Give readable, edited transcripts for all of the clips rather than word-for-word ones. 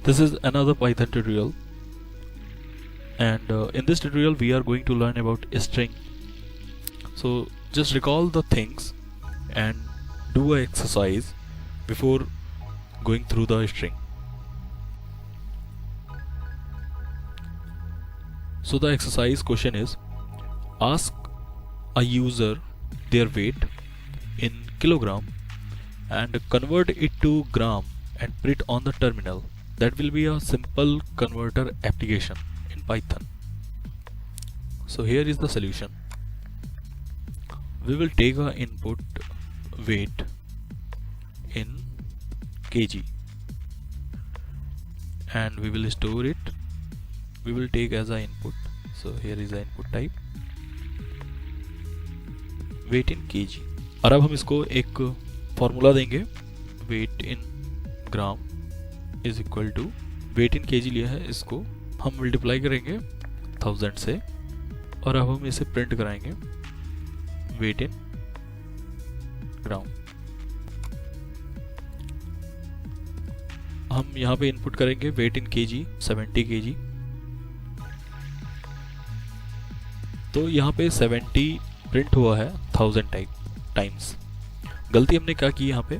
This is another Python tutorial, and in this tutorial we are going to learn about string. So just recall the things and do an exercise before going through the string. So the exercise question is, ask a user their weight in kilogram and convert it to gram and put it on the terminal. That will be a simple converter application in Python. So here is the solution. We will take our input weight in kg and we will store it. We will take as a input. So here is the input type, weight in kg. और अब हम इसको एक formula देंगे, weight in gram is equal to weight in KG लिया है, इसको हम मल्टीप्लाई करेंगे 1000 से और अब हम इसे प्रिंट कराएंगे वेट इन ग्राम. हम यहाँ पे इनपुट करेंगे वेट इन केजी 70 केजी. तो यहाँ पे 70 प्रिंट हुआ है 1000 टाइम्स. गलती हमने क्या की, यहाँ पे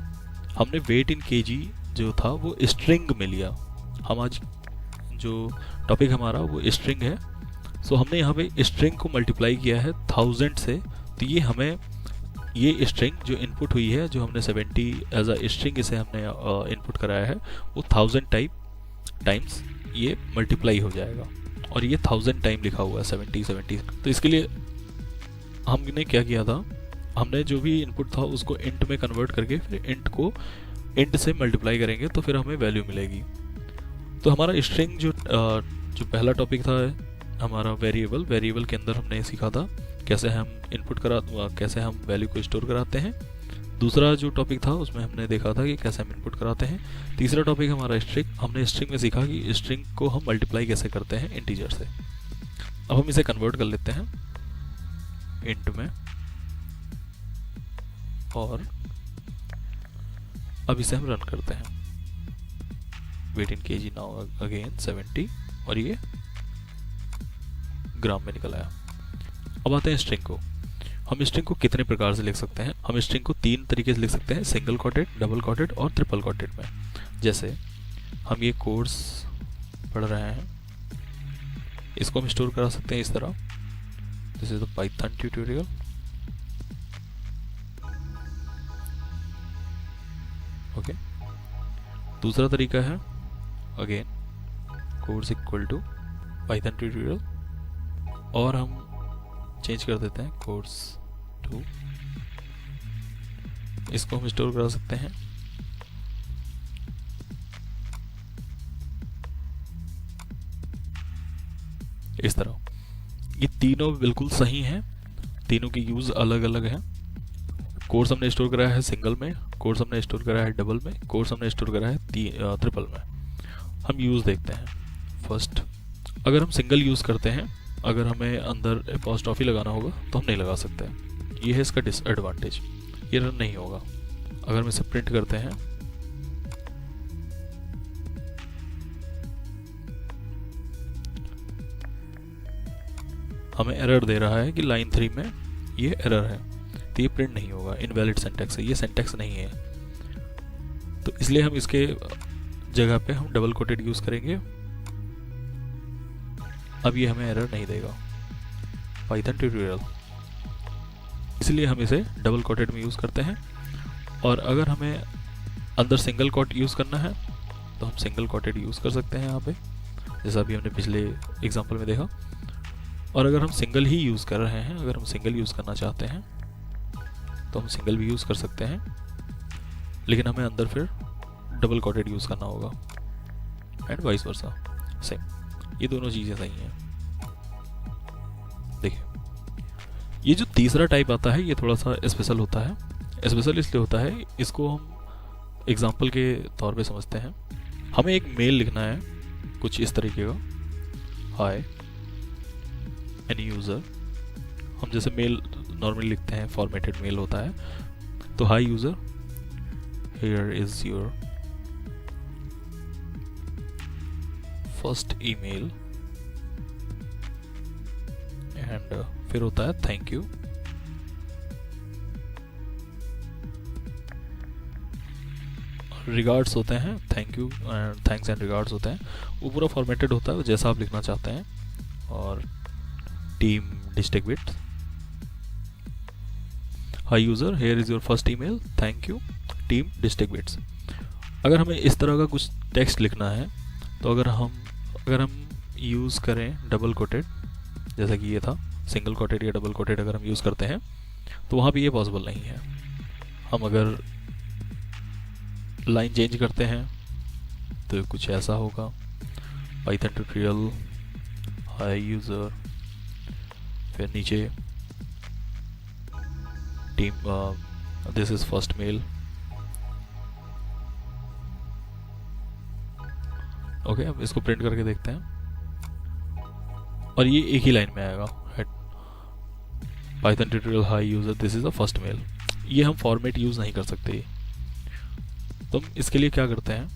हमने वेट इन केजी जो था वो स्ट्रिंग में लिया. हम आज जो टॉपिक हमारा वो स्ट्रिंग है. सो हमने यहाँ पे स्ट्रिंग को मल्टीप्लाई किया है 1000 से. तो ये हमें ये स्ट्रिंग जो इनपुट हुई है, जो हमने 70 एज अ स्ट्रिंग इसे हमने इनपुट कराया है, वो 1000 टाइम्स ये मल्टीप्लाई हो जाएगा. और ये 1000 टाइम लिखा हुआ है 70. तो इसके लिए हमने क्या किया था, हमने जो भी इनपुट था उसको इंट में कन्वर्ट करके फिर इंट को इंट से मल्टीप्लाई करेंगे तो फिर हमें वैल्यू मिलेगी. तो हमारा स्ट्रिंग जो पहला टॉपिक था हमारा वेरिएबल के अंदर हमने सीखा था कैसे हम कैसे हम वैल्यू को स्टोर कराते हैं. दूसरा जो टॉपिक था उसमें हमने देखा था कि कैसे हम इनपुट कराते हैं. तीसरा टॉपिक हमारा स्ट्रिंग. हमने स्ट्रिंग में सीखा कि स्ट्रिंग को हम मल्टीप्लाई कैसे करते हैं इंटीजर से. अब हम इसे कन्वर्ट कर लेते हैं इंट में और अब इसे हम रन करते हैं. Wait in KG now again 70 और ये ग्राम में निकल आया. अब आते हैं स्ट्रिंग को. हम स्ट्रिंग को कितने प्रकार से लिख सकते हैं. हम स्ट्रिंग को 3 तरीके से लिख सकते हैं, सिंगल कोटेड, डबल कोटेड और ट्रिपल कोटेड में. जैसे हम ये कोर्स पढ़ रहे हैं, इसको हम स्टोर करा सकते हैं इस तरह. This is the Python tutorial. Okay. दूसरा तरीका है again course equal to Python tutorial और हम चेंज कर देते हैं कोर्स 2. इसको हम स्टोर करा सकते हैं इस तरह. ये तीनों बिल्कुल सही हैं, तीनों की यूज अलग अलग है. कोर्स हमने स्टोर कराया है सिंगल में, कोर्स हमने स्टोर कराया है डबल में, कोर्स हमने स्टोर कराया है ट्रिपल में. हम यूज़ देखते हैं. फर्स्ट, अगर हम सिंगल यूज़ करते हैं, अगर हमें अंदर अपॉस्ट्रोफी लगाना होगा तो हम नहीं लगा सकते हैं. ये है इसका डिसएडवांटेज, ये रन नहीं होगा. अगर हम इसे प्रिंट करते हैं हमें एरर दे रहा है कि लाइन 3 में ये एरर है, तो ये प्रिंट नहीं होगा. इनवैलिड सिंटैक्स है, ये सिंटैक्स नहीं है. तो इसलिए हम इसके जगह पे हम डबल कोटेड यूज करेंगे. अब ये हमें एरर नहीं देगा पाइथन ट्यूटोरियल, इसलिए हम इसे डबल कोटेड में यूज करते हैं. और अगर हमें अंदर सिंगल कोट यूज करना है तो हम सिंगल कोटेड यूज कर सकते हैं यहाँ पे, जैसा अभी हमने पिछले एग्जांपल में देखा. और अगर हम सिंगल ही यूज कर रहे हैं, अगर हम सिंगल यूज करना चाहते हैं तो हम सिंगल भी यूज कर सकते हैं, लेकिन हमें अंदर फिर डबल कोटेड यूज करना होगा एंड वाइस वर्सा सेम. ये दोनों चीजें सही हैं. देखिए, ये जो तीसरा टाइप आता है ये थोड़ा सा स्पेशल होता है. स्पेशल इसलिए होता है, इसको हम एग्जांपल के तौर पे समझते हैं. हमें एक मेल लिखना है कुछ इस तरीके का, हाय एनी यूजर. हम जैसे मेल नॉर्मली लिखते हैं, फॉर्मेटेड मेल होता है. तो hi user, here is your first email and फिर होता है थैंक यू। रिगार्ड्स होते हैं, thank you and thanks and regards होते हैं। वो पूरा फॉर्मेटेड होता है जैसा आप लिखना चाहते हैं। और team distribute, hi user, here is your first email, thank you, team distributes. अगर हमें इस तरह का कुछ टेक्स्ट लिखना है तो अगर हम यूज़ करें डबल कोटेड, जैसा कि ये था, सिंगल कोटेड या डबल कोटेड अगर हम यूज़ करते हैं तो वहाँ पे ये पॉसिबल नहीं है। हम अगर लाइन चेंज करते हैं तो कुछ ऐसा होगा, पाइथन ट्यूटोरियल, हाय यूज़र, फिर नीचे team, this is first mail. Okay, अब इसको प्रिंट करके देखते हैं और ये एक ही लाइन में आएगा, Python tutorial, hi user, this is the first mail. ये हम फॉर्मेट यूज़ नहीं कर सकते, तो हम इसके लिए क्या करते हैं,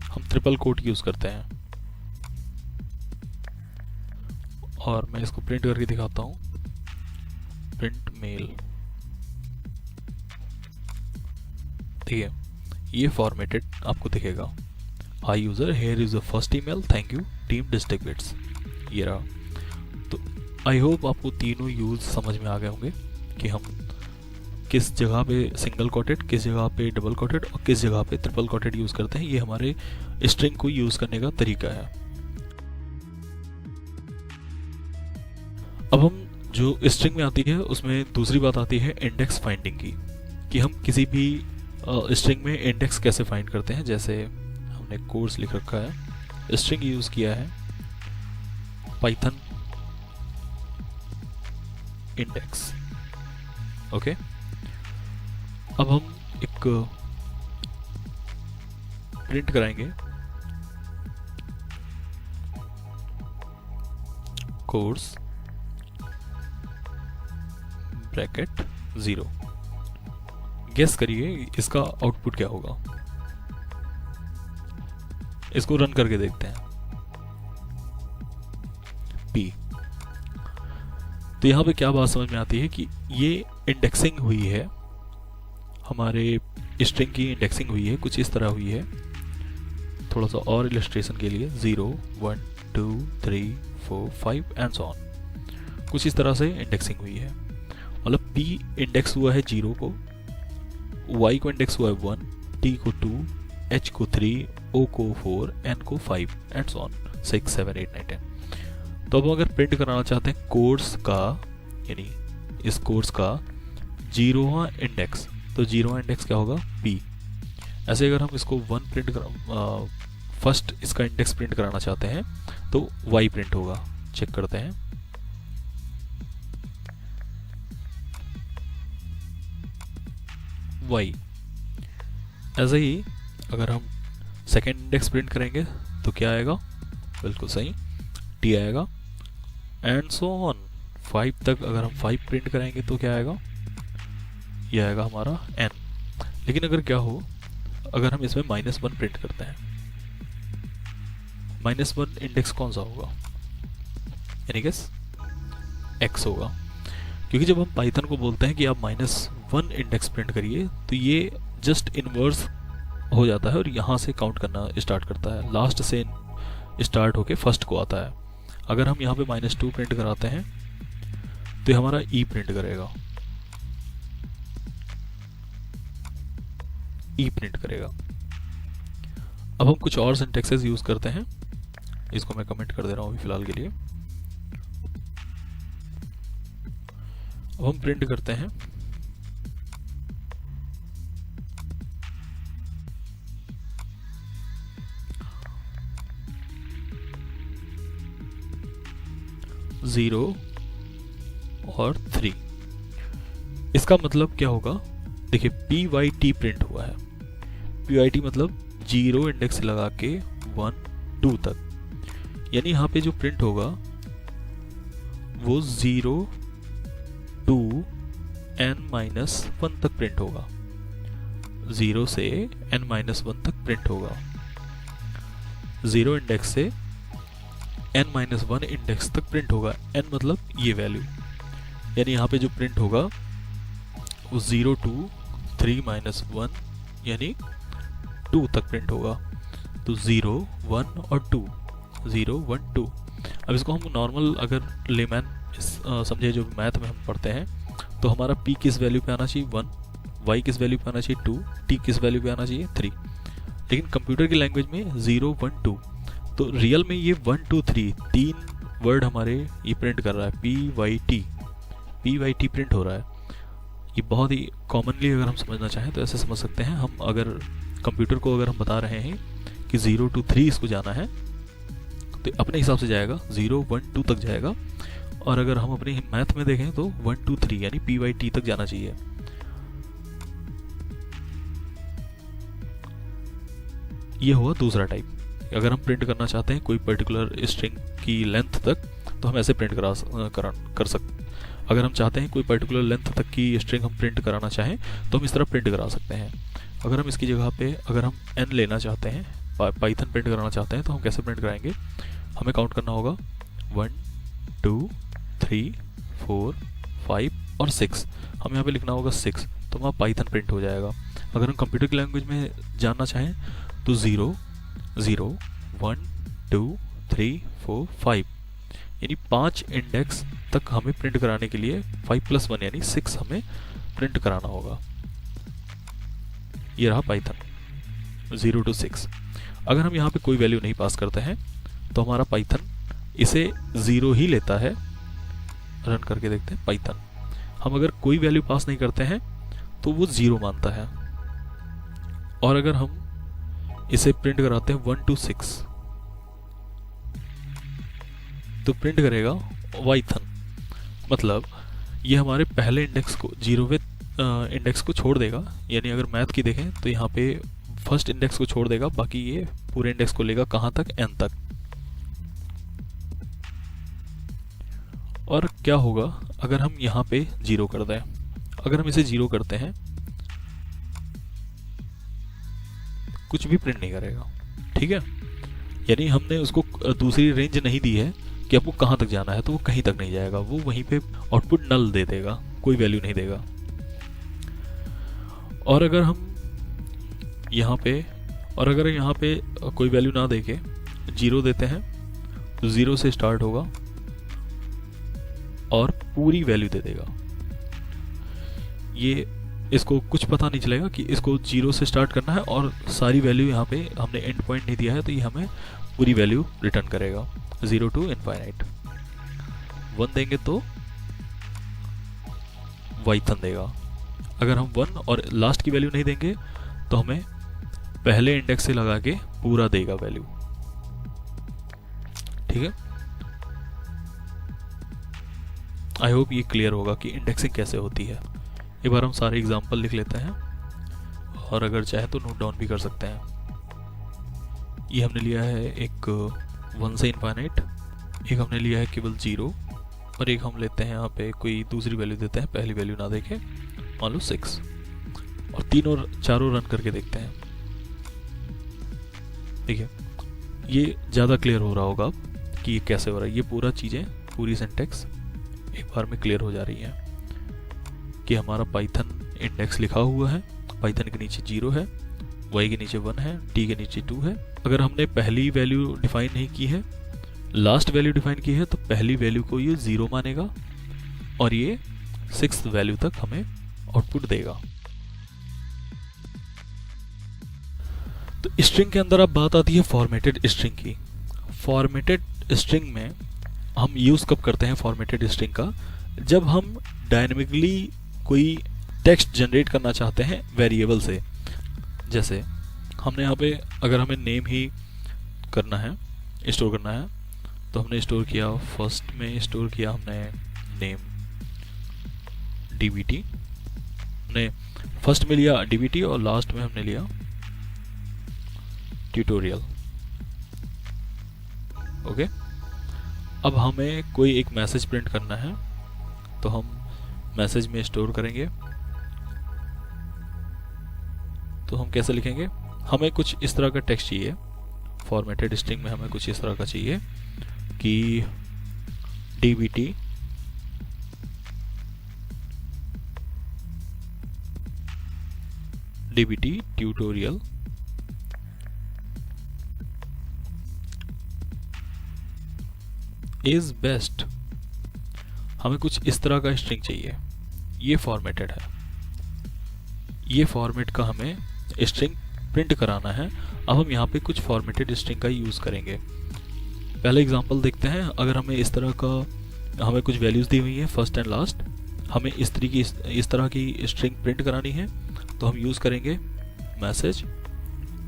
हम ट्रिपल कोट यूज़ करते हैं। और मैं इसको प्रिंट करके दिखाता हूँ, प्रिंट मेल, ठीक है, ये फॉर्मेटेड आपको दिखेगा, hi user, here is the first email, thank you, team distributes, ये रहा। तो आई होप आपको तीनों यूज़ समझ में आ गए होंगे कि हम किस जगह पे सिंगल कोटेड, किस जगह पे डबल कोटेड और किस जगह पे ट्रिपल कोटेड यूज़ करते हैं। ये हमारे स्ट्रिंग को यूज़ करने का तरीका है। अब हम जो स्ट्रिंग में आती है उसमें दूसरी बात आती है इंडेक्स फाइंडिंग की, कि हम किसी भी स्ट्रिंग में इंडेक्स कैसे फाइंड करते हैं। जैसे हमने कोर्स लिख रखा है, स्ट्रिंग यूज़ किया है पाइथन इंडेक्स, ओके। अब हम एक प्रिंट कराएंगे, कोर्स ब्रैकेट 0। गेस करिए इसका आउटपुट क्या होगा। इसको रन करके देखते हैं, P। तो यहाँ पे क्या बात समझ में आती है कि ये इंडेक्सिंग हुई है, हमारे स्ट्रिंग की इंडेक्सिंग हुई है, कुछ इस तरह हुई है। थोड़ा सा और इलस्ट्रेशन के लिए 0 1 2 3 4 5 एंड सो ऑन, कुछ इस तरह से इंडेक्सिंग हुई है। मतलब P इंडेक्स हुआ है 0 को, Y को इंडेक्स हुआ है 1, T को 2, H को 3, O को 4, N को 5 एंड सो ऑन 6 7 8 9 10। तो अब अगर प्रिंट कराना चाहते हैं कोर्स का, यानी इस कोर्स का 0वां इंडेक्स, तो 0वां इंडेक्स क्या होगा, P। ऐसे अगर हम इसको 1 प्रिंट फर्स्ट इसका इंडेक्स प्रिंट कराना चाहते हैं तो Y प्रिंट होगा। चेक करते हैं, Y। ऐसे ही अगर हम सेकेंड इंडेक्स प्रिंट करेंगे तो क्या आएगा, बिल्कुल सही, T आएगा एंड सो ऑन 5 तक। अगर हम 5 प्रिंट करेंगे तो क्या आएगा, ये आएगा हमारा N। लेकिन अगर क्या हो, अगर हम इसमें -1 प्रिंट करते हैं, -1 इंडेक्स कौन सा होगा, यानी कि X होगा। क्योंकि जब हम पाइथन को बोलते हैं कि आप -1 इंडेक्स प्रिंट करिए तो ये जस्ट इनवर्स हो जाता है और यहाँ से काउंट करना स्टार्ट करता है, लास्ट से स्टार्ट होके फर्स्ट को आता है। अगर हम यहाँ पे -2 प्रिंट कराते हैं तो ये हमारा E प्रिंट करेगा, E प्रिंट करेगा। अब हम कुछ और सिंटैक्सेस यूज करते हैं, इसको मैं कमेंट कर दे रहा हूँ अभी फिलहाल के लिए। अब हम प्रिंट करते हैं ज़ीरो और 3। इसका मतलब क्या होगा, देखिए PYT प्रिंट हुआ है। PYT मतलब 0 इंडेक्स लगा के 1 2 तक, यानी यहाँ पे जो प्रिंट होगा वो 0 2 n-1 तक प्रिंट होगा, 0 से n-1 तक प्रिंट होगा। 0 इंडेक्स से n-1 इंडेक्स तक प्रिंट होगा। n मतलब ये वैल्यू, यानी यहाँ पे जो प्रिंट होगा वो 0 2 3 -1 यानी 2 तक प्रिंट होगा। तो 0 1 और 2, 0 1 2। अब इसको हम नॉर्मल अगर लेमैन समझे, जो मैथ में हम पढ़ते हैं, तो हमारा p किस वैल्यू पे आना चाहिए 1, y किस वैल्यू पे आना चाहिए 2, t किस वैल्यू पे आना चाहिए 3। लेकिन कंप्यूटर की लैंग्वेज में 0 1 2, तो रियल में ये 1 2 3 तीन वर्ड हमारे ये प्रिंट कर रहा है। पी वाई टी प्रिंट हो रहा है। ये बहुत ही कॉमनली अगर हम समझना चाहें तो ऐसे समझ सकते हैं। हम अगर कंप्यूटर को अगर हम बता रहे हैं कि 0 2 3 इसको जाना है, तो अपने हिसाब से जाएगा 0 1 2 तक जाएगा। और अगर हम अपनी मैथ में देखें तो 1 2 3 यानी पी वाई टी तक जाना चाहिए। ये हुआ दूसरा टाइप। अगर हम प्रिंट करना चाहते हैं कोई पर्टिकुलर स्ट्रिंग की लेंथ तक, तो हम ऐसे प्रिंट कर सकते। अगर हम चाहते हैं कोई पर्टिकुलर लेंथ तक की स्ट्रिंग हम प्रिंट कराना चाहें, तो हम इस तरह प्रिंट करा सकते हैं। अगर हम इसकी जगह पे अगर हम n लेना चाहते हैं, पाइथन प्रिंट कराना चाहते हैं, तो हम कैसे प्रिंट कराएंगे? हमें काउंट करना होगा 1 2 3 4 5 और 6। हम यहाँ पे लिखना होगा 6, तो हमारा पाइथन प्रिंट हो जाएगा। अगर हम कंप्यूटर की लैंग्वेज में जानना चाहें तो 0 0 1 2 3 4 5 यानी 5 इंडेक्स तक हमें प्रिंट कराने के लिए 5 + 1 यानी 6 हमें प्रिंट कराना होगा। ये रहा पाइथन 0 to 6। अगर हम यहाँ पे कोई वैल्यू नहीं पास करते हैं, तो हमारा पाइथन इसे 0 ही लेता है। रन करके देखते हैं पाइथन। हम अगर कोई वैल्यू पास नहीं करते हैं तो वो 0 मानता है। और अगर हम इसे प्रिंट कराते हैं 1 to 6, तो प्रिंट करेगा पाइथन। मतलब ये हमारे पहले इंडेक्स को 0वें इंडेक्स को छोड़ देगा। यानी अगर मैथ की देखें तो यहाँ पे फर्स्ट इंडेक्स को छोड़ देगा, बाकी ये पूरे इंडेक्स को लेगा कहाँ तक? n तक। और क्या होगा अगर हम यहाँ पे 0 कर दें? अगर हम इसे 0 करते हैं, कुछ भी प्रिंट नहीं करेगा। ठीक है, यानी हमने उसको दूसरी रेंज नहीं दी है कि आपको कहाँ तक जाना है, तो वो कहीं तक नहीं जाएगा। वो वहीं पे आउटपुट नल दे देगा, कोई वैल्यू नहीं देगा। और अगर हम यहाँ पे कोई वैल्यू ना देके 0 देते हैं, तो 0 से स्टार्ट होगा और पूरी वैल्यू दे देगा। ये इसको कुछ पता नहीं चलेगा कि इसको 0 से स्टार्ट करना है और सारी वैल्यू यहाँ पे हमने एंड पॉइंट नहीं दिया है, तो ये हमें पूरी वैल्यू रिटर्न करेगा 0 to इनफाइनाइट। 1 देंगे तो पाइथन देगा। अगर हम 1 और लास्ट की वैल्यू नहीं देंगे तो हमें पहले इंडेक्स से लगा के पूरा देगा वैल्यू। ठीक है, आई होप ये क्लियर होगा कि इंडेक्सिंग कैसे होती है। एक बार हम सारे एग्जांपल लिख लेते हैं और अगर चाहे तो नोट डाउन भी कर सकते हैं। ये हमने लिया है एक 1 से इनफाइनाइट, एक हमने लिया है केवल 0, और एक हम लेते हैं यहाँ पे कोई दूसरी वैल्यू देते हैं, पहली वैल्यू ना देखें, मान लो 6, और 3 और 4 रन करके देखते हैं। ठीक है, ये ज़्यादा क्लियर हो रहा होगा अब कि ये कैसे हो रहा है। ये पूरा चीज़ें, पूरी सिंटेक्स एक बार में क्लियर हो जा रही है कि हमारा पाइथन इंडेक्स लिखा हुआ है, पाइथन के नीचे 0 है, y के नीचे 1 है, t के नीचे 2 है। अगर हमने पहली वैल्यू डिफाइन नहीं की है, लास्ट वैल्यू डिफाइन की है, तो पहली वैल्यू को ये 0 मानेगा और ये 6th वैल्यू तक हमें आउटपुट देगा। तो स्ट्रिंग के अंदर अब बात आती है फॉर्मेटेड स्ट्रिंग की। फॉर्मेटेड स्ट्रिंग में हम यूज़ कब करते हैं फॉर्मेटेड स्ट्रिंग का? जब हम डायनेमिकली कोई टेक्स्ट जनरेट करना चाहते हैं वेरिएबल से। जैसे हमने यहाँ पे अगर हमें नेम ही करना है, स्टोर करना है, तो हमने स्टोर किया, फर्स्ट में स्टोर किया हमने नेम dbt, हमने फर्स्ट में लिया dbt और लास्ट में हमने लिया ट्यूटोरियल। ओके, अब हमें कोई एक मैसेज प्रिंट करना है, तो हम मैसेज में स्टोर करेंगे। तो हम कैसे लिखेंगे? हमें कुछ इस तरह का टेक्स्ट चाहिए, फॉर्मेटेड स्ट्रिंग में हमें कुछ इस तरह का चाहिए कि dbt ट्यूटोरियल इज बेस्ट, हमें कुछ इस तरह का स्ट्रिंग चाहिए। ये फॉर्मेटेड है, ये फॉर्मेट का हमें स्ट्रिंग प्रिंट कराना है। अब हम यहाँ पे कुछ फॉर्मेटेड स्ट्रिंग का यूज़ करेंगे। पहले एग्जांपल देखते हैं। अगर हमें इस तरह का, हमें कुछ वैल्यूज़ दी हुई है फर्स्ट एंड लास्ट, हमें इस तरह की स्ट्रिंग प्रिंट करानी है, तो हम यूज़ करेंगे मैसेज,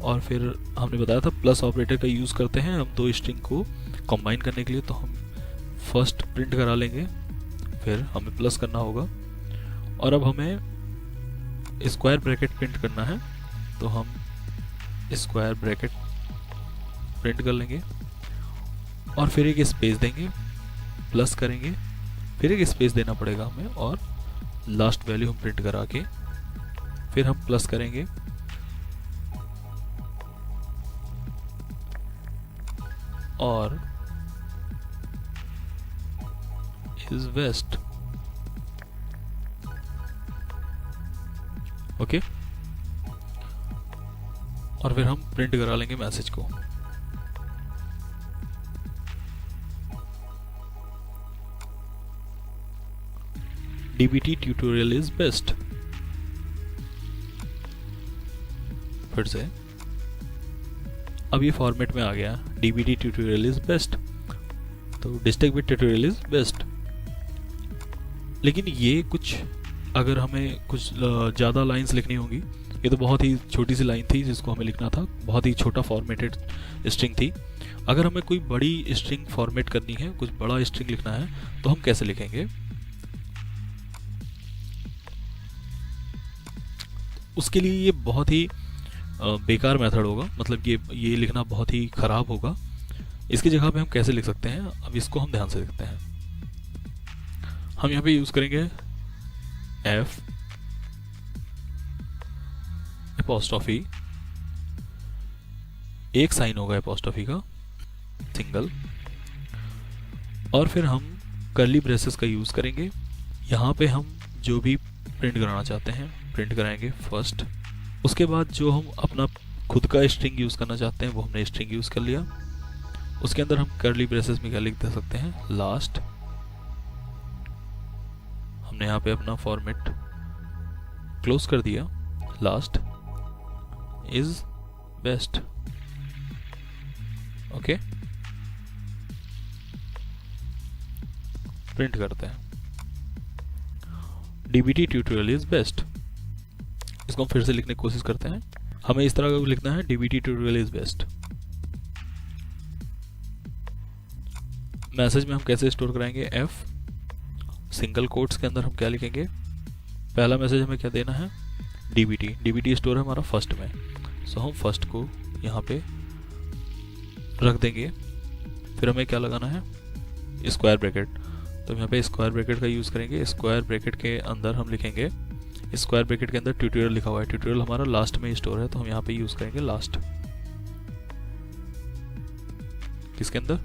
और फिर हमने बताया था प्लस ऑपरेटर का यूज़ करते हैं हम दो स्ट्रिंग को कंबाइन करने के लिए। तो हम फर्स्ट प्रिंट करा लेंगे, फिर हमें प्लस करना होगा, और अब हमें स्क्वायर ब्रैकेट प्रिंट करना है, तो हम स्क्वायर ब्रैकेट प्रिंट कर लेंगे और फिर एक स्पेस देंगे, प्लस करेंगे, फिर एक स्पेस देना पड़ेगा हमें, और लास्ट वैल्यू हम प्रिंट करा के फिर हम प्लस करेंगे, और इज वेस्ट। ओके, और फिर हम प्रिंट करा लेंगे मैसेज को। dbt tutorial is best. फिर से अब ये फॉर्मेट में आ गया, dbt ट्यूटोरियल इज बेस्ट, तो district bit tutorial is best. लेकिन ये कुछ, अगर हमें कुछ ज़्यादा लाइंस लिखनी होंगी, ये तो बहुत ही छोटी सी लाइन थी जिसको हमें लिखना था, बहुत ही छोटा फॉर्मेटेड स्ट्रिंग थी। अगर हमें कोई बड़ी स्ट्रिंग फॉर्मेट करनी है, कुछ बड़ा स्ट्रिंग लिखना है, तो हम कैसे लिखेंगे? उसके लिए ये बहुत ही बेकार मेथड होगा, मतलब ये लिखना बहुत ही ख़राब होगा। इसकी जगह पे हम कैसे लिख सकते हैं, अब इसको हम ध्यान से देखते हैं। हम यहाँ पे यूज़ करेंगे F एपोस्ट्रोफी, एक साइन होगा एपोस्ट्रोफी का, सिंगल, और फिर हम कर्ली ब्रेसेस का यूज़ करेंगे। यहाँ पे हम जो भी प्रिंट कराना चाहते हैं प्रिंट कराएंगे फर्स्ट, उसके बाद जो हम अपना खुद का स्ट्रिंग यूज़ करना चाहते हैं वो हमने स्ट्रिंग यूज़ कर लिया। उसके अंदर हम कर्ली ब्रेसेस में क्या लिख दे सकते हैं, लास्ट। हमने यहाँ पे अपना फॉर्मेट क्लोज कर दिया, last is best. Okay, print करते हैं dbt ट्यूटोरियल इज बेस्ट। इसको हम फिर से लिखने की कोशिश करते हैं। हमें इस तरह का लिखना है, dbt tutorial is best. Message में हम कैसे स्टोर कराएंगे, F सिंगल कोट्स के अंदर हम क्या लिखेंगे, पहला मैसेज हमें क्या देना है, dbt स्टोर है हमारा फर्स्ट में, सो हम फर्स्ट को यहाँ पे रख देंगे। फिर हमें क्या लगाना है, स्क्वायर ब्रैकेट, तो यहाँ पे स्क्वायर ब्रैकेट का यूज़ करेंगे। स्क्वायर ब्रैकेट के अंदर हम लिखेंगे, स्क्वायर ब्रैकेट के अंदर ट्यूटोरियल लिखा हुआ है, ट्यूटोरियल हमारा लास्ट में स्टोर है, तो हम यहाँ पे यूज़ करेंगे लास्ट। किसके अंदर,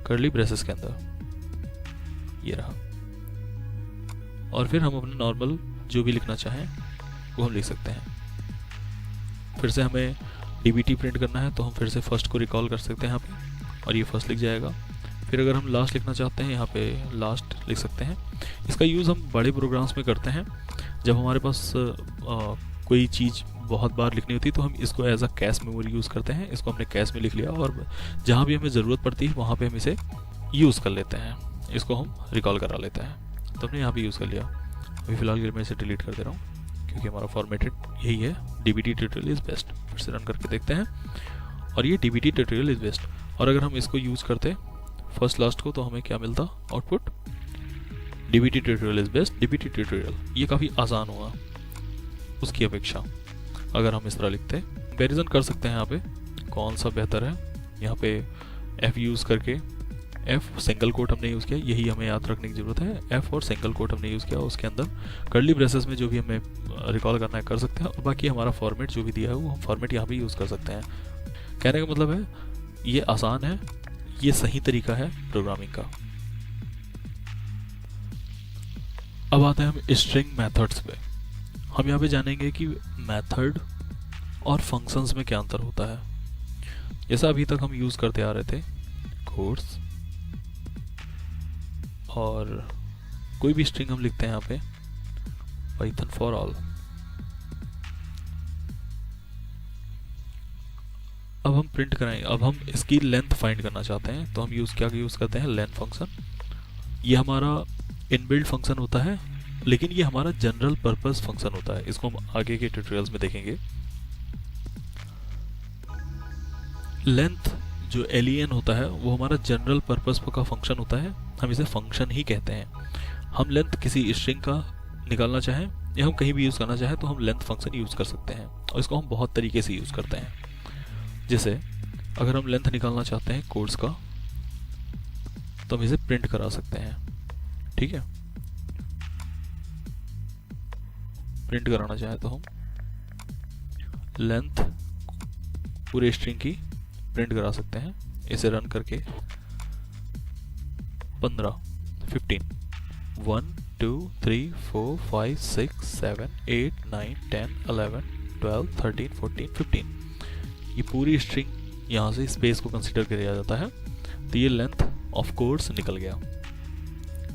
कर्ली ब्रेसेस के अंदर, ये रहा। और फिर हम अपने नॉर्मल जो भी लिखना चाहें वो हम लिख सकते हैं। फिर से हमें dbt प्रिंट करना है, तो हम फिर से फर्स्ट को रिकॉल कर सकते हैं यहाँ पे, और ये फर्स्ट लिख जाएगा। फिर अगर हम लास्ट लिखना चाहते हैं, यहाँ पे लास्ट लिख सकते हैं। इसका यूज़ हम बड़े प्रोग्राम्स में करते हैं, जब हमारे पास कोई चीज़ बहुत बार लिखनी होती है, तो हम इसको as a cache memory use करते हैं। इसको हमने कैश में लिख लिया, और जहाँ भी हमें ज़रूरत पड़ती है वहाँ पे हम इसे यूज़ कर लेते हैं, इसको हम रिकॉल करा लेते हैं। तो हमने यहाँ पे यूज़ कर लिया। अभी फ़िलहाल मैं इसे डिलीट कर दे रहा हूँ क्योंकि हमारा फॉर्मेटेड यही है, dbt ट्यूटोरियल इज़ बेस्ट। फिर से रन करके देखते हैं, और ये dbt ट्यूटोरियल इज़ बेस्ट। और अगर हम इसको यूज़ करते फर्स्ट लास्ट को, तो हमें क्या मिलता output, dbt tutorial is best, dbt tutorial. ये काफ़ी आसान हुआ उसकी अपेक्षा। अगर हम इस तरह लिखते, कंपेरिजन कर सकते हैं यहाँ पे कौन सा बेहतर है। यहाँ पे F यूज़ करके, F सिंगल कोट हमने यूज़ किया, यही हमें याद रखने की ज़रूरत है। F और सिंगल कोट हमने यूज़ किया, उसके अंदर कर्ली ब्रेसेस में जो भी हमें रिकॉल करना है कर सकते हैं, और बाकी हमारा फॉर्मेट जो भी दिया है वो हम फॉर्मेट यहाँ पे यूज़ कर सकते हैं। कहने का मतलब है ये आसान है, ये सही तरीका है प्रोग्रामिंग का। अब आते हैं हम स्ट्रिंग मेथड्स पे। हम यहाँ पे जानेंगे कि मेथड और फंक्शंस में क्या अंतर होता है। जैसा अभी तक हम यूज़ करते आ रहे थे कोड्स, और कोई भी स्ट्रिंग हम लिखते हैं यहाँ पे पाइथन फॉर ऑल। अब हम प्रिंट कराएंगे, अब हम इसकी लेंथ फाइंड करना चाहते हैं, तो हम क्या यूज़ करते हैं, लेंथ फंक्शन। ये हमारा इनबिल्ट फंक्शन होता है, लेकिन ये हमारा जनरल पर्पस फंक्शन होता है। इसको हम आगे के ट्यूटोरियल्स में देखेंगे। लेंथ जो len होता है वो हमारा जनरल पर्पस का फंक्शन होता है, हम इसे फंक्शन ही कहते हैं। हम लेंथ किसी स्ट्रिंग का निकालना चाहें या हम कहीं भी यूज़ करना चाहें तो हम लेंथ फंक्शन यूज़ कर सकते हैं, और इसको हम बहुत तरीके से यूज़ करते हैं। जैसे अगर हम लेंथ निकालना चाहते हैं कोड्स का, तो हम इसे प्रिंट करा सकते हैं। ठीक है, प्रिंट कराना चाहे तो हम लेंथ पूरे स्ट्रिंग की प्रिंट करा सकते हैं। इसे रन करके 15, 15, 1 2 3 4 5 6 7 8 9 10 11 12 13 14 15, ये पूरी स्ट्रिंग यहाँ से स्पेस को कंसीडर किया जाता है। तो ये लेंथ ऑफ कोड्स निकल गया।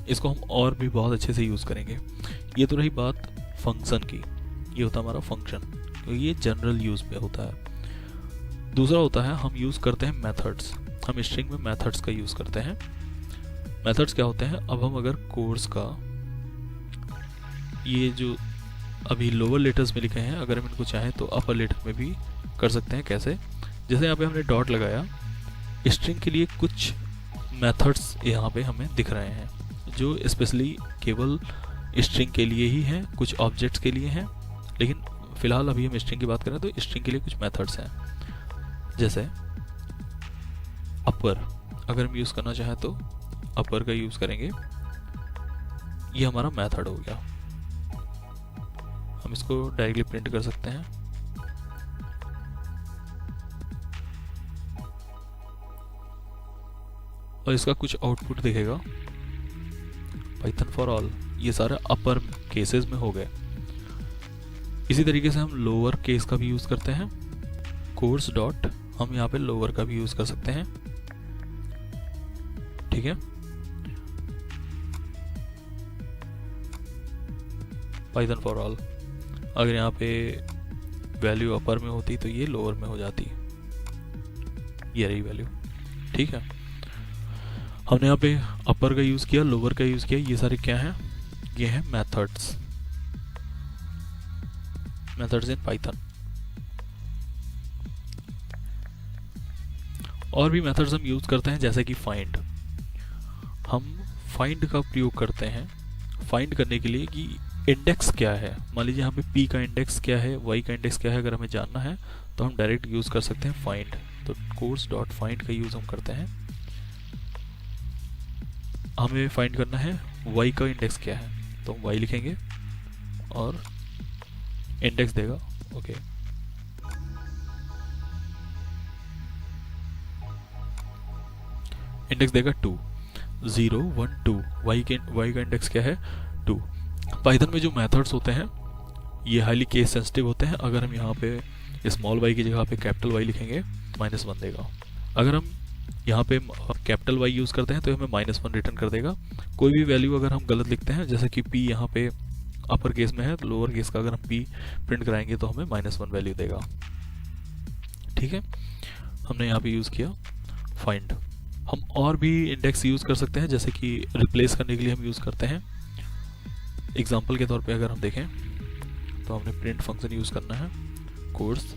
इसको हम और भी बहुत अच्छे से यूज़ करेंगे। ये तो रही बात फंक्शन की, ये होता है हमारा फंक्शन, तो ये जनरल यूज़ पे होता है। दूसरा होता है हम यूज़ करते हैं मेथड्स। हम स्ट्रिंग में मेथड्स का यूज़ करते हैं। मेथड्स क्या होते हैं, अब हम अगर कोर्स का ये जो अभी लोअर लेटर्स में लिखे हैं, अगर हम इनको चाहें तो अपर लेटर में भी कर सकते हैं। कैसे, जैसे यहाँ पे हमने डॉट लगाया, स्ट्रिंग के लिए कुछ मेथड्स यहाँ पे हमें दिख रहे हैं जो स्पेशली केवल स्ट्रिंग के लिए ही हैं, कुछ ऑब्जेक्ट्स के लिए हैं, लेकिन फिलहाल अभी हम स्ट्रिंग की बात करें तो स्ट्रिंग के लिए कुछ मेथड्स हैं। जैसे अपर, अगर हम यूज़ करना चाहें तो अपर का यूज़ करेंगे, ये हमारा मेथड हो गया। हम इसको डायरेक्टली प्रिंट कर सकते हैं। और इसका कुछ आउटपुट दिखेगा पाइथन फॉर ऑल, ये सारे अपर केसेस में हो गए। इसी तरीके से हम लोअर केस का भी यूज़ करते हैं। कोर्स डॉट, हम यहाँ पे लोअर का भी यूज़ कर सकते हैं। ठीक है, पाइथन फॉर ऑल, अगर यहाँ पे वैल्यू अपर में होती तो ये लोअर में हो जाती, ये रही वैल्यू। ठीक है, हमने यहाँ पे अपर का यूज़ किया, लोअर का यूज़ किया। ये सारे क्या हैं, ये हैं मेथड्स, मेथड्स इन पाइथन। और भी मेथड्स हम यूज़ करते हैं, जैसे कि फाइंड। हम फाइंड का प्रयोग करते हैं फाइंड करने के लिए कि इंडेक्स क्या है। मान लीजिए यहाँ पे p का इंडेक्स क्या है, y का इंडेक्स क्या है, अगर हमें जानना है तो हम डायरेक्ट यूज़ कर सकते हैं फाइंड। तो कोर्स डॉट फाइंड का यूज़ हम करते हैं। हमें फाइंड करना है y का इंडेक्स क्या है, तो हम y लिखेंगे और इंडेक्स देगा। ओके, इंडेक्स देगा 2, 0 1 2। y का इंडेक्स क्या है, 2। पाइथन में जो मेथड्स होते हैं ये हाईली केस सेंसिटिव होते हैं। अगर हम यहाँ पे स्मॉल y की जगह पे कैपिटल Y लिखेंगे, -1 देगा। अगर हम यहाँ पे कैपिटल Y यूज़ करते हैं तो हमें -1 रिटर्न कर देगा। कोई भी वैल्यू अगर हम गलत लिखते हैं, जैसे कि p यहाँ पे अपर केस में है, तो लोअर केस का अगर हम p प्रिंट कराएंगे तो हमें -1 वैल्यू देगा। ठीक है, हमने यहाँ पे यूज़ किया फाइंड। हम और भी इंडेक्स यूज़ कर सकते हैं, जैसे कि रिप्लेस करने के लिए हम यूज़ करते हैं। एग्जाम्पल के तौर पे अगर हम देखें तो हमने प्रिंट फंक्शन यूज़ करना है कोर्स,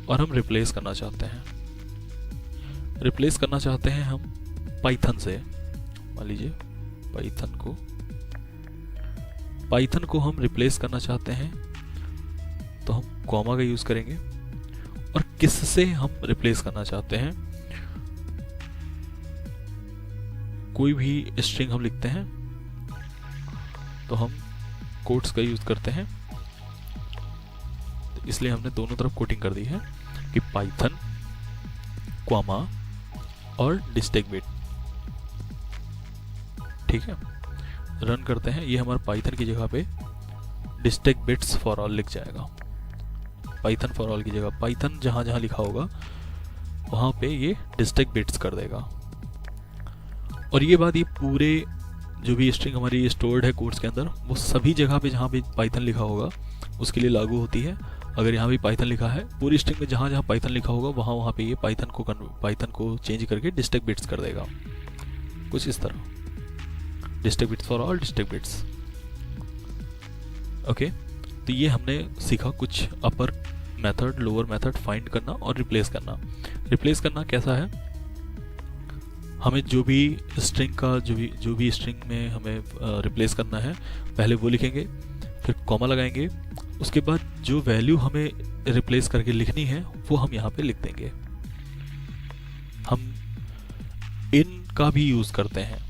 और हम रिप्लेस करना चाहते हैं। रिप्लेस करना चाहते हैं हम पाइथन से। मान लीजिए पाइथन को हम रिप्लेस करना चाहते हैं, तो हम कॉमा का यूज़ करेंगे। और किससे हम रिप्लेस करना चाहते हैं, कोई भी स्ट्रिंग हम लिखते हैं तो हम कोट्स का यूज़ करते हैं। तो इसलिए हमने दोनों तरफ कोटिंग कर दी है कि पाइथन कॉमा और डिस्टेक बिट। ठीक है, रन करते हैं। ये हमारे पाइथन की जगह पे डिस्टेक बिट्स फॉर ऑल लिख जाएगा। पाइथन फॉर ऑल की जगह पाइथन जहाँ जहाँ लिखा होगा वहाँ पे ये डिस्टेक बिट्स कर देगा। और ये बात ये पूरे जो भी स्ट्रिंग हमारी स्टोर्ड है कोड्स के अंदर, वो सभी जगह पे जहाँ पे पाइथन लिखा होगा उसके लिए लागू होती है। अगर यहाँ भी पाइथन लिखा है, पूरी स्ट्रिंग में जहाँ जहाँ पाइथन लिखा होगा वहाँ वहाँ पे ये पाइथन को चेंज करके डिस्टेक बिट्स कर देगा, कुछ इस तरह। Distech bits for all, Distech bits. Okay, तो ये हमने सीखा कुछ upper method, lower method, find करना और रिप्लेस करना। रिप्लेस करना कैसा है, हमें जो भी स्ट्रिंग का जो भी स्ट्रिंग में हमें रिप्लेस करना है, पहले वो लिखेंगे, फिर कॉमा लगाएंगे, उसके बाद जो वैल्यू हमें रिप्लेस करके लिखनी है वो हम यहाँ पे लिख देंगे। हम इन का भी यूज़ करते हैं,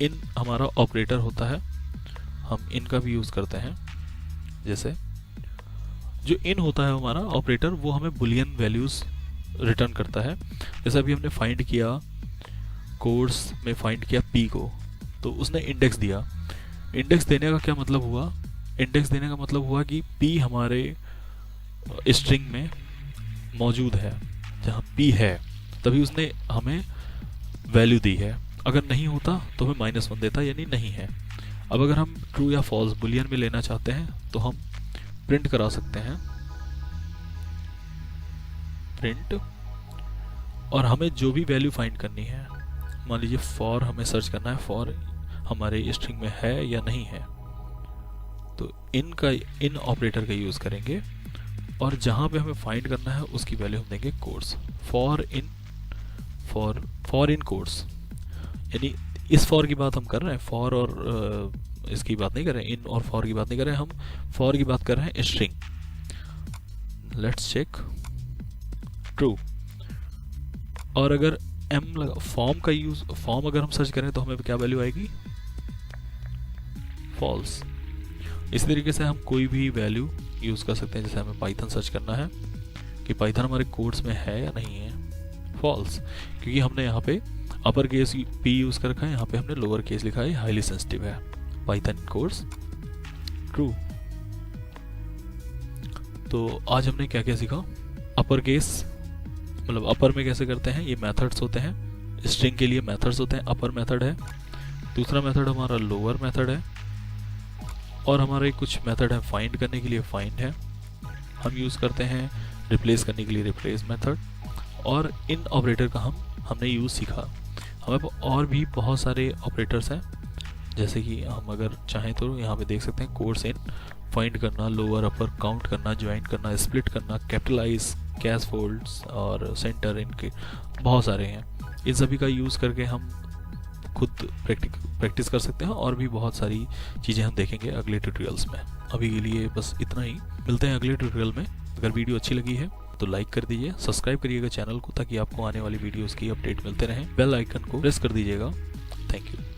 इन हमारा ऑपरेटर होता है, हम इन का भी यूज़ करते हैं। जैसे जो इन होता है हमारा ऑपरेटर, वो हमें बुलियन वैल्यूज़ रिटर्न करता है। जैसे अभी हमने फाइंड किया, कोड्स में फाइंड किया p को, तो उसने इंडेक्स दिया। इंडेक्स देने का क्या मतलब हुआ, इंडेक्स देने का मतलब हुआ कि p हमारे स्ट्रिंग में मौजूद है, जहाँ p है तभी उसने हमें वैल्यू दी है। अगर नहीं होता तो हमें -1 देता, यानी नहीं है। अब अगर हम ट्रू या फॉल्स बुलियन में लेना चाहते हैं तो हम प्रिंट करा सकते हैं, प्रिंट, और हमें जो भी वैल्यू फाइंड करनी है, मान लीजिए फॉर हमें सर्च करना है, फॉर हमारे स्ट्रिंग में है या नहीं है, तो इन ऑपरेटर का यूज़ करेंगे, और जहाँ पे हमें फाइंड करना है उसकी वैल्यू हम देंगे कोड्स, फॉर इन कोड्स। यानी इस फॉर की बात हम कर रहे हैं, फॉर और इसकी बात नहीं कर रहे हैं, इन और फॉर की बात नहीं कर रहे हैं, हम फॉर की बात कर रहे हैं स्ट्रिंग। Let's check, true. और अगर एम लगा, फॉर्म का यूज, फॉर्म अगर हम सर्च करें तो हमें क्या वैल्यू आएगी, फॉल्स। इस तरीके से हम कोई भी वैल्यू यूज कर सकते हैं। जैसे हमें पाइथन सर्च करना है कि पाइथन हमारे कोड्स में है या नहीं है, फॉल्स, क्योंकि हमने यहाँ पे अपर केस p यूज कर रखा है, यहाँ पे हमने लोअर केस लिखा है, हाईली सेंसिटिव है, पाइथन कोड्स ट्रू। तो आज हमने क्या क्या सीखा, अपर केस मतलब अपर में कैसे करते हैं, ये मेथड्स होते हैं, स्ट्रिंग के लिए मेथड्स होते हैं, अपर मेथड है। दूसरा मेथड हमारा लोअर मेथड है, और हमारे कुछ मेथड है फाइंड करने के लिए, फाइंड है हम यूज़ करते हैं, रिप्लेस करने के लिए रिप्लेस मेथड, और इन ऑपरेटर का हमने यूज़ सीखा। हमें और भी बहुत सारे ऑपरेटर्स हैं, जैसे कि हम अगर चाहें तो यहाँ पे देख सकते हैं, कोड्स इन, फाइंड करना, लोअर अपर, काउंट करना, ज्वाइन करना, स्प्लिट करना, कैपिटलाइज, कैश फोल्ड्स और सेंटर, इनके बहुत सारे हैं। इन सभी का यूज़ करके हम खुद प्रैक्टिस कर सकते हैं, और भी बहुत सारी चीज़ें हम देखेंगे अगले ट्यूटोरियल्स में। अभी के लिए बस इतना ही, मिलते हैं अगले ट्यूटोरियल में। अगर वीडियो अच्छी लगी है तो लाइक कर दीजिए, सब्सक्राइब करिएगा चैनल को, ताकि आपको आने वाली वीडियोस की अपडेट मिलते रहें। बेल आइकन को प्रेस कर दीजिएगा। Thank you.